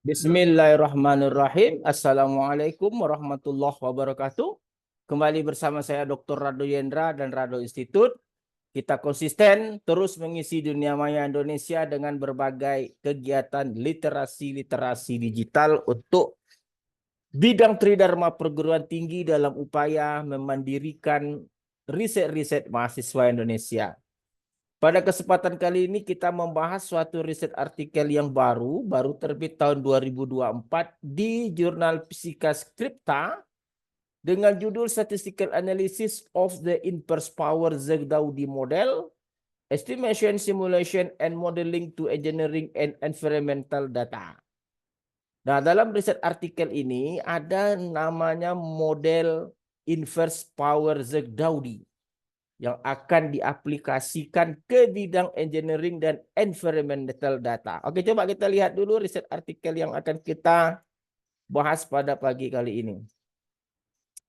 Bismillahirrahmanirrahim. Assalamualaikum warahmatullahi wabarakatuh. Kembali bersama saya Dr. Rado Yendra dan Rado Institute. Kita konsisten terus mengisi dunia maya Indonesia dengan berbagai kegiatan literasi digital untuk bidang tridharma perguruan tinggi dalam upaya memandirikan riset-riset mahasiswa Indonesia. Pada kesempatan kali ini kita membahas suatu riset artikel yang baru terbit tahun 2024 di jurnal Fisika Scripta dengan judul Statistical Analysis of the Inverse Power Zegdaudi Model, Estimation, Simulation, and Modeling to Engineering and Environmental Data. Nah, dalam riset artikel ini ada namanya model Inverse Power Zegdaudi yang akan diaplikasikan ke bidang engineering dan environmental data. Oke, coba kita lihat dulu riset artikel yang akan kita bahas pada pagi kali ini.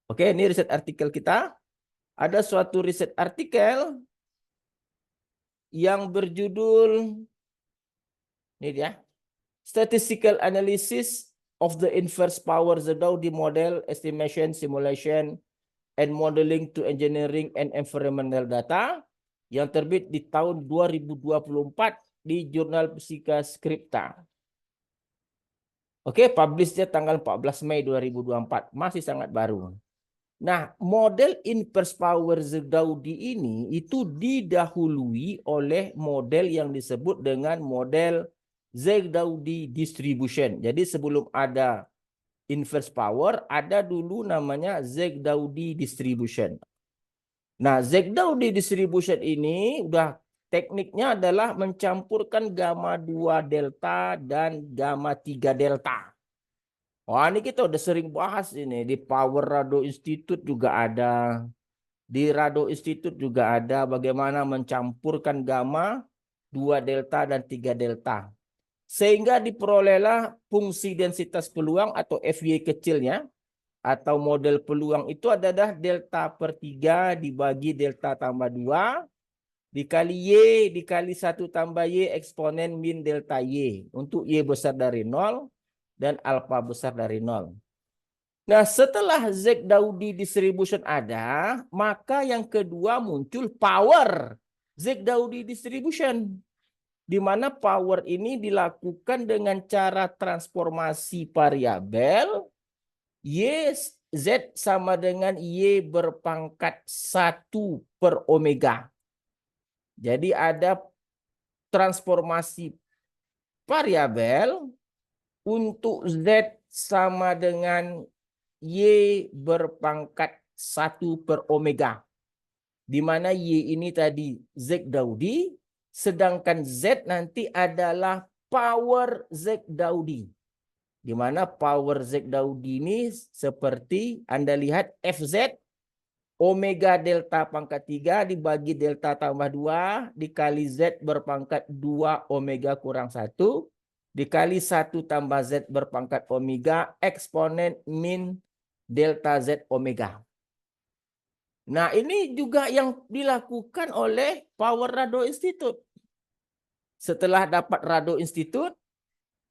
Oke, ini riset artikel kita. Ada suatu riset artikel yang berjudul, ini dia, Statistical Analysis of the Inverse Power Zegdaudi Model, Estimation, Simulation, and Modeling to Engineering and Environmental Data yang terbit di tahun 2024 di jurnal Fisika Scripta. Oke, publishnya tanggal 14 Mei 2024, masih sangat baru. Nah, model inverse power Zegdaudi ini itu didahului oleh model yang disebut dengan model Zegdaudi distribution. Jadi sebelum ada inverse power, ada dulu namanya Zegdaudi distribution. Nah, Zegdaudi distribution ini udah tekniknya adalah mencampurkan gamma 2 delta dan gamma 3 delta. Wah, ini kita udah sering bahas ini. Di Power Rado Institute juga ada. Di Rado Institute juga ada bagaimana mencampurkan gamma 2 delta dan 3 delta. Sehingga diperolehlah fungsi densitas peluang atau FY kecilnya, atau model peluang itu adalah delta per 3 dibagi delta tambah 2 dikali Y dikali 1 tambah Y eksponen min delta Y untuk Y besar dari 0 dan alfa besar dari 0. Nah, setelah Zegdaudi distribution ada, maka yang kedua muncul power Zegdaudi distribution, di mana power ini dilakukan dengan cara transformasi variabel Y Z sama dengan Y berpangkat 1 per omega. Jadi ada transformasi variabel untuk Z sama dengan Y berpangkat 1 per omega. Di mana Y ini tadi Zegdaudi, sedangkan Z nanti adalah power Zegdaudi. Di mana power Zegdaudi ini seperti Anda lihat FZ omega delta pangkat 3 dibagi delta tambah 2 dikali Z berpangkat 2 omega kurang 1 dikali 1 tambah Z berpangkat omega eksponen min delta Z omega. Nah, ini juga yang dilakukan oleh Power Rado Institute. Setelah dapat Rado Institute,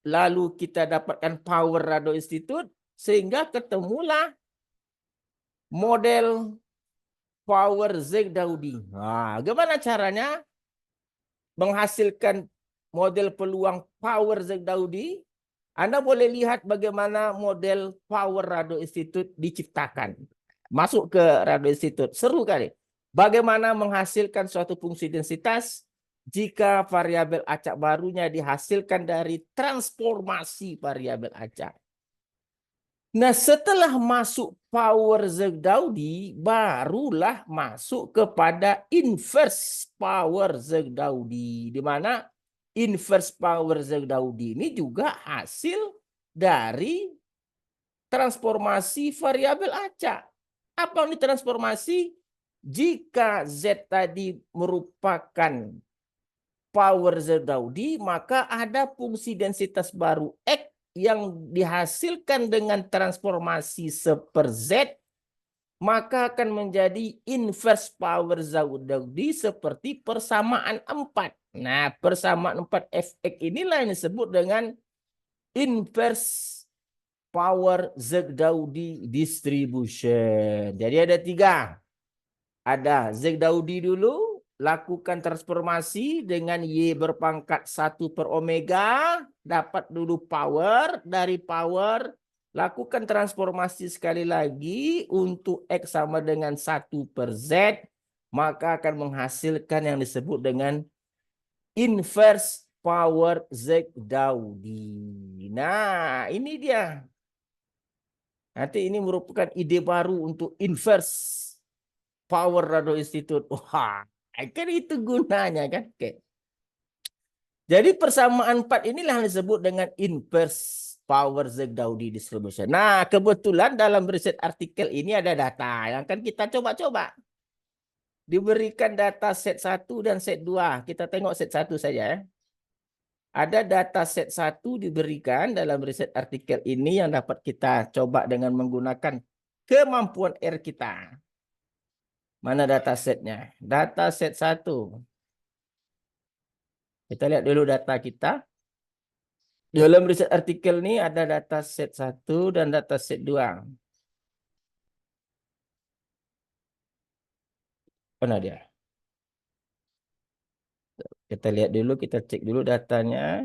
lalu kita dapatkan Power Rado Institute, sehingga ketemulah model power Zegdaudi. Nah, gimana caranya menghasilkan model peluang power Zegdaudi? Anda boleh lihat bagaimana model Power Rado Institute diciptakan. Masuk ke Rado Institute, seru kali. Bagaimana menghasilkan suatu fungsi densitas jika variabel acak barunya dihasilkan dari transformasi variabel acak. Nah, setelah masuk power Zegdaudi, barulah masuk kepada inverse power Zegdaudi. Di mana inverse power Zegdaudi ini juga hasil dari transformasi variabel acak. Apa ini transformasi? Jika Z tadi merupakan power Zegdaudi, maka ada fungsi densitas baru X yang dihasilkan dengan transformasi seper Z, maka akan menjadi inverse power Zegdaudi seperti persamaan 4. Nah, persamaan 4 Fx inilah yang disebut dengan inverse power Zegdaudi distribution. Jadi ada 3. Ada Zegdaudi dulu, lakukan transformasi dengan Y berpangkat 1 per omega, dapat dulu power, dari power lakukan transformasi sekali lagi untuk X sama dengan 1 per Z, maka akan menghasilkan yang disebut dengan inverse power Zegdaudi. Nah, ini dia. Nanti ini merupakan ide baru untuk inverse power Rado Institute. Wah, kan itu gunanya kan. Oke. Jadi persamaan 4 inilah yang disebut dengan inverse power Zegdaudi distribution. Nah, kebetulan dalam riset artikel ini ada data yang akan kita coba-coba. Diberikan data set 1 dan set 2. Kita tengok set 1 saja ya. Ada data set 1 diberikan dalam riset artikel ini yang dapat kita coba dengan menggunakan kemampuan R kita. Mana data setnya? Data set 1. Kita lihat dulu data kita. Dalam riset artikel ini ada data set 1 dan data set 2. Mana dia? Kita lihat dulu, kita cek dulu datanya.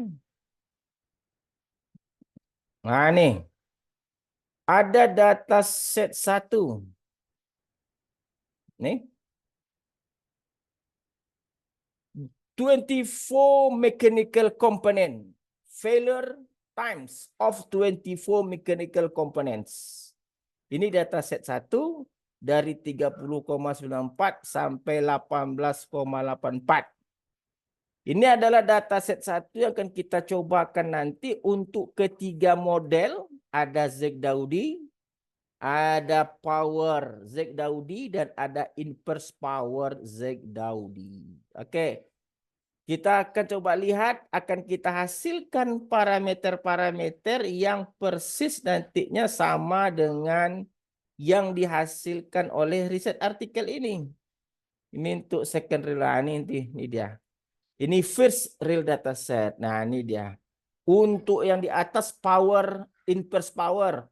Nah, nih. Ada data set 1. Nih. 24 mechanical component. Failure times of 24 mechanical components. Ini data set 1 dari 30,94 sampai 18,84. Ini adalah data set 1 yang akan kita cobakan nanti untuk ketiga model. Ada Zegdaudi, ada power Zegdaudi, dan ada inverse power Zegdaudi. Oke. Kita akan coba lihat, akan kita hasilkan parameter-parameter yang persis nantinya sama dengan yang dihasilkan oleh riset artikel ini. Ini untuk second real, ini dia. Ini first real data set. Nah, ini dia. Untuk yang di atas power, inverse power.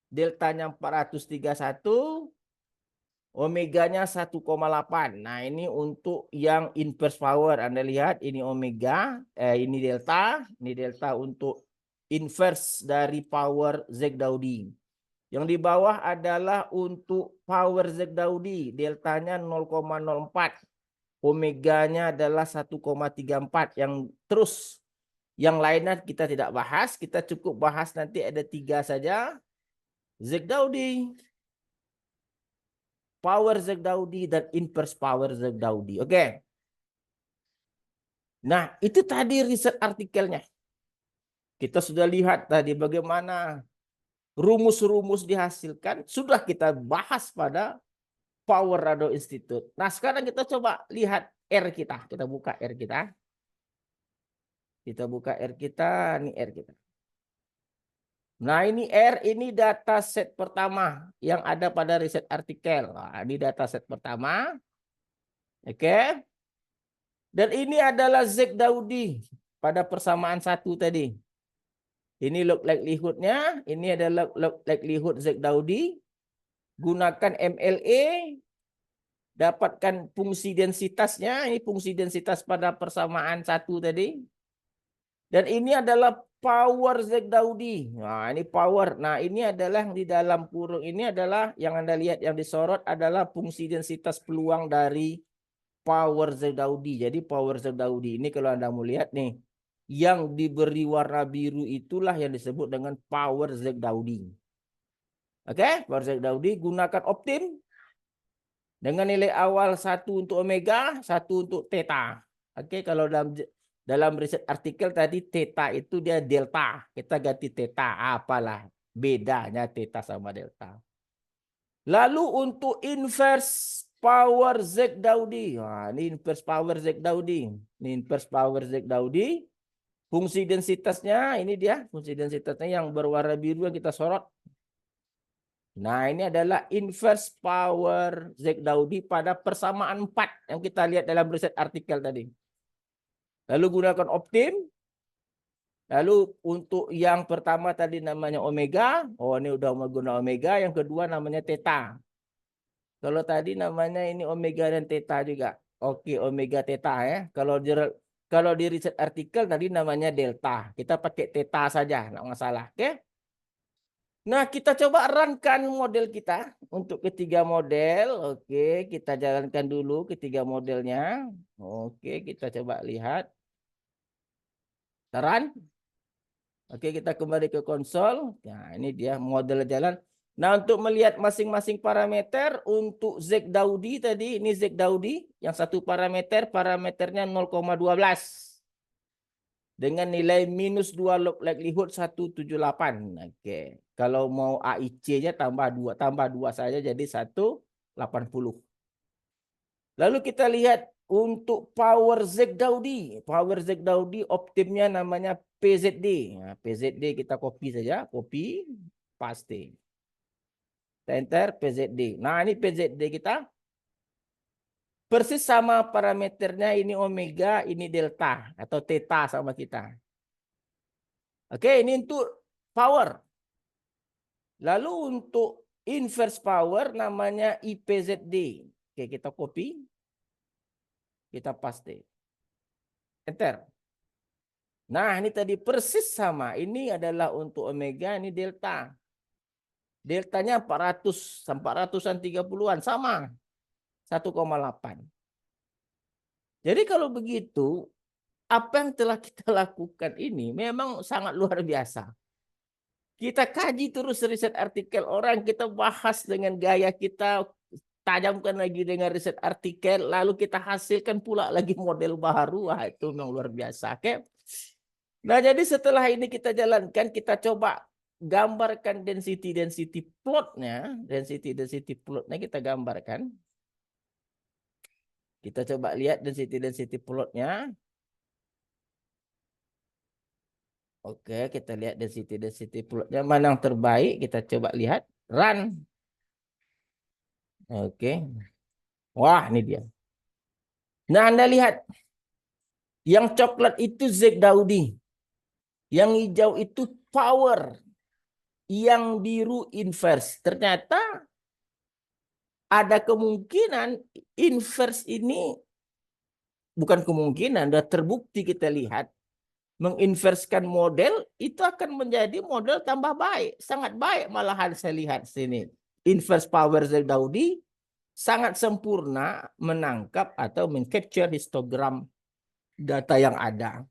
Deltanya 431. Omeganya 1,8. Nah, ini untuk yang inverse power. Anda lihat, ini omega, ini delta untuk inverse dari power Zegdaudi. Yang di bawah adalah untuk power Zegdaudi, deltanya 0,04. Omeganya adalah 1,34. Yang lainnya kita tidak bahas, kita cukup bahas nanti ada 3 saja. Zegdaudi, power Zegdaudi, dan inverse power Zegdaudi. Oke. Nah, itu tadi riset artikelnya. Kita sudah lihat tadi bagaimana rumus-rumus dihasilkan. Sudah kita bahas pada Power Rado Institute. Nah, sekarang kita coba lihat R kita. Kita buka R kita. Kita buka R kita. Ini R kita. Nah, ini R, ini data set pertama yang ada pada riset artikel. Nah, ini data set pertama. Oke. Dan ini adalah Zegdaudi pada persamaan 1 tadi. Ini log likelihood-nya. Ini adalah log likelihood Zegdaudi. Gunakan MLA. Dapatkan fungsi densitasnya. Ini fungsi densitas pada persamaan 1 tadi. Dan ini adalah power Zegdaudi. Nah, ini power. Nah, ini adalah di dalam kurung ini adalah yang Anda lihat yang disorot adalah fungsi densitas peluang dari power Zegdaudi. Jadi power Zegdaudi ini kalau Anda mau lihat nih, yang diberi warna biru itulah yang disebut dengan power Zegdaudi. Oke, power Zegdaudi gunakan optim dengan nilai awal 1 untuk omega, 1 untuk theta. Oke, kalau dalam riset artikel tadi theta itu dia delta. Kita ganti theta, apalah bedanya theta sama delta. Lalu untuk inverse power Zegdaudi. Nah, ini inverse power Zegdaudi. Ini inverse power Zegdaudi. Fungsi densitasnya, ini dia. Fungsi densitasnya yang berwarna biru yang kita sorot. Nah, ini adalah inverse power Zegdaudi pada persamaan 4 yang kita lihat dalam riset artikel tadi. Lalu gunakan optim. Lalu untuk yang pertama tadi namanya omega. Oh, ini udah menggunakan omega. Yang kedua namanya theta. Kalau tadi namanya ini omega dan theta juga. Oke, omega theta ya. Kalau di riset artikel tadi namanya delta. Kita pakai theta saja, nggak masalah. Oke. Nah, kita coba runkan model kita untuk ketiga model. Oke, kita jalankan dulu ketiga modelnya. Oke, kita coba lihat. Run. Oke, kita kembali ke konsol. Nah, ini dia model jalan. Nah, untuk melihat masing-masing parameter untuk Z Daudi tadi, ini Z Daudi yang satu parameternya 0,12 dengan nilai minus 2 log likelihood 178. Oke. Kalau mau AIC-nya tambah 2 saja jadi 180. Lalu kita lihat untuk power Z Daudi. Power Z Daudi optimnya namanya PZD. Nah, PZD kita copy saja, copy, paste. Enter PZD. Nah, ini PZD kita. Persis sama parameternya, ini omega, ini delta atau theta sama kita. Oke, ini untuk power. Lalu untuk inverse power namanya IPZD. Oke, kita copy. Kita paste. Enter. Nah, ini tadi persis sama. Ini adalah untuk omega, ini delta. Deltanya 400, 400-an 30-an sama. 1,8. Jadi kalau begitu, apa yang telah kita lakukan ini memang sangat luar biasa. Kita kaji terus riset artikel orang, kita bahas dengan gaya kita, tajamkan lagi dengan riset artikel, lalu kita hasilkan pula lagi model baru. Wah, itu memang luar biasa. Oke. Nah, jadi setelah ini kita jalankan, kita coba gambarkan density plotnya. Density plotnya kita gambarkan. Kita coba lihat density plotnya. Oke, kita lihat density plotnya. Mana yang terbaik, kita coba lihat. Run. Oke. Wah, ini dia. Nah, Anda lihat. Yang coklat itu Z Daudi. Yang hijau itu power. Yang biru inverse. Ternyata ada kemungkinan inverse ini, bukan kemungkinan, sudah terbukti kita lihat, menginverskan model itu akan menjadi model tambah baik. Sangat baik malahan saya lihat sini. Inverse power Z Daudi sangat sempurna menangkap atau mengcapture histogram data yang ada.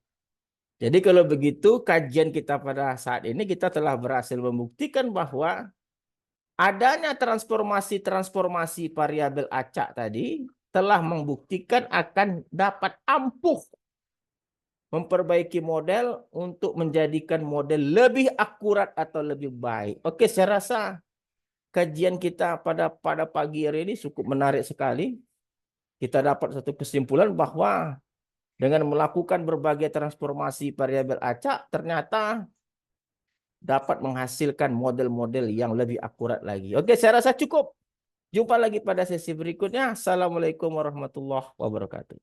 Jadi kalau begitu kajian kita pada saat ini kita telah berhasil membuktikan bahwa adanya transformasi variabel acak tadi telah membuktikan akan dapat ampuh memperbaiki model untuk menjadikan model lebih akurat atau lebih baik. Oke, saya rasa kajian kita pada pagi hari ini cukup menarik sekali. Kita dapat satu kesimpulan bahwa dengan melakukan berbagai transformasi variabel acak, ternyata dapat menghasilkan model-model yang lebih akurat lagi. Oke, saya rasa cukup. Jumpa lagi pada sesi berikutnya. Assalamualaikum warahmatullahi wabarakatuh.